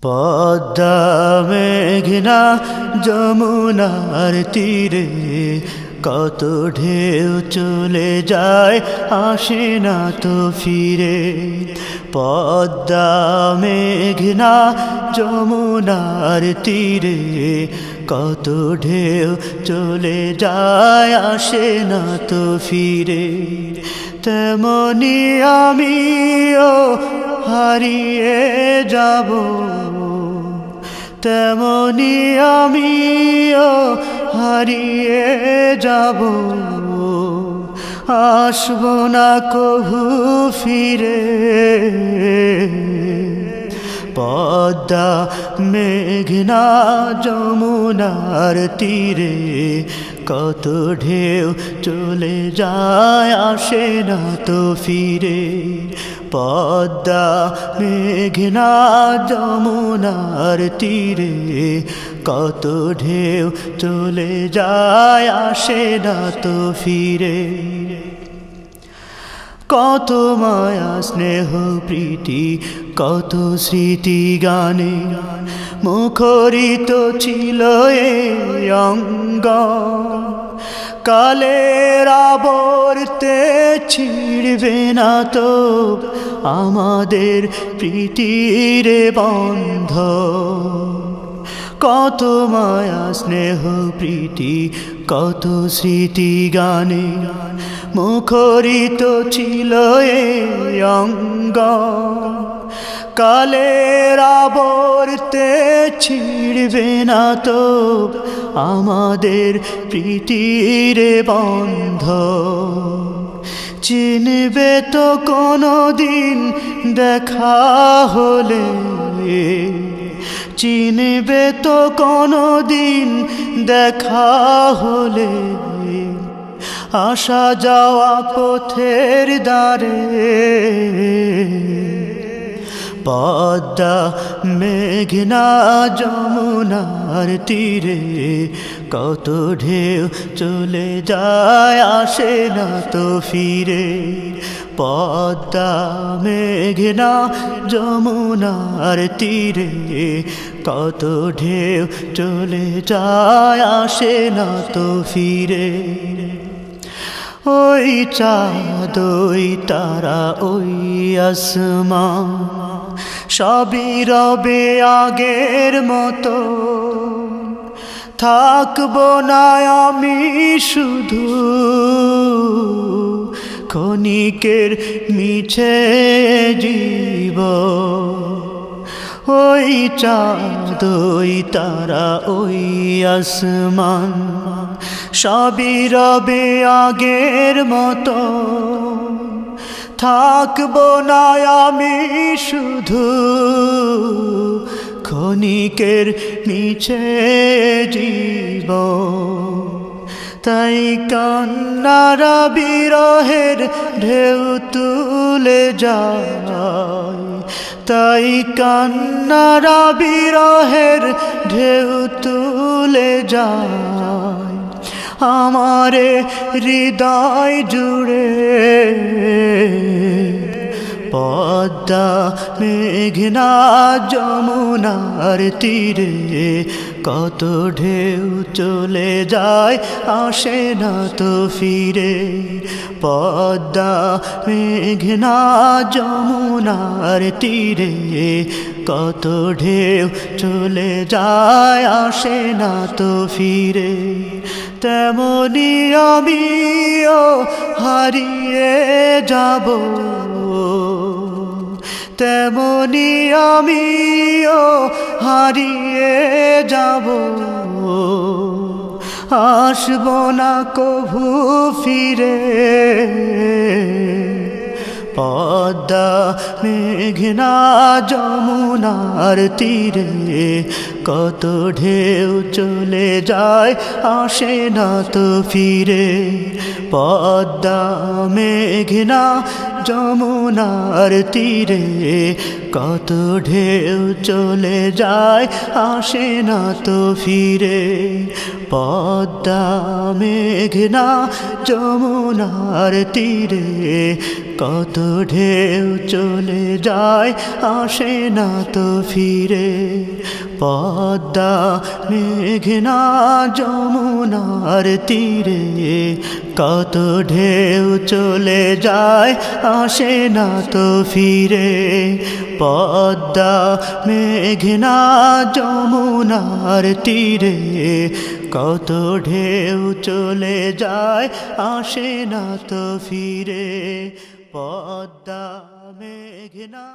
পদ্মা মেঘনা যমুনার তীরে কত ঢেউ চলে যায় আসে না তো ফিরে। পদ্মা মেঘনা যমুনার তীরে কত ঢেউ চলে যায় আসে না তো ফিরে। তেমনি আমিও হারিয়ে যাব, তেমনি আমিও হারিয়ে যাব, আসব না কভু ফিরে। পদ্মা মেঘনা যমুনার তীরে কত ঢেউ চলে যায় আসে না তো ফিরে। পদ্মা মেঘনা যমুনার তীরে কত ঢেউ চলে যায় আসে না তো ফিরে। কত মায়া স্নেহ প্রীতি কত স্মৃতি গানে মুখরিত ছিল এই অঙ্গ। কালের আবর্তে ছিড়বে না তো আমাদের প্রীতির বন্ধ। কত মায়া স্নেহ প্রীতি কত স্মৃতি গানে মুখরিত ছিল এই অঙ্গ। কালের আবর্তে ছিড়বে না তো আমাদের প্রীতির বন্ধ। চিনবে তো কোনো দিন দেখা হলে, চিনবে তো কোনো দিন দেখা হলে আসা যাওয়া পথের দ্বারে। পদ্মা মেঘনা যমুনার তীরে কত ঢেউ চলে যায় আসে না তো ফিরে। পদ্মা মেঘনা যমুনার তীরে কত ঢেউ চলে যায় আসে না তো ফিরে। ওই চাঁদ ওই তারা ওই আসমান সবই রবে আগের মতো। থাকবো না আমি শুধু ক্ষণিকের মিছে জীবন। ওই চাঁদ ওই তারা ওই আসমান সবই রবে আগের মতো। থাকবো না আমি শুধু ক্ষণিকের মিছে জীবন। তাই কান্নারা বিরহের ঢেউ তুলে যায়, তাই কান্নারা বিরহের ঢেউ তুলে যায় আমারে হৃদয় জুড়ে। পদ্মা মেঘনা যমুনার তীরে কত ঢেউ চলে যায় আসে না তো ফিরে। পদ্মা মেঘনা যমুনার তীরে কত ঢেউ চলে যায় আসে না তো ফিরে। তেমনি আমিও হারিয়ে যাব, তেমনি আমিও হারিয়ে যাব, আসব না কভু ফিরে। পদ্মা মেঘনা যমুনার তীরে কত ঢেউ চলে যায় আসে না তো ফিরে। পদ্মা মেঘনা যমুনার তীরে কত ঢেউ চলে যায় আসে না তো ফিরে পদ্মা মেঘনা যমুনার তীরে কত ঢেউ চলে যায় আসে না তো ফিরে পদ্মা মেঘনা যমুনার তীরে কত ঢেউ চলে যায় আসে না তো ফিরে পদ্মা মেঘনা যমুনার তীরে কত ঢেউ চলে যায় আসে না তো ফিরে পদ্মা মেঘনা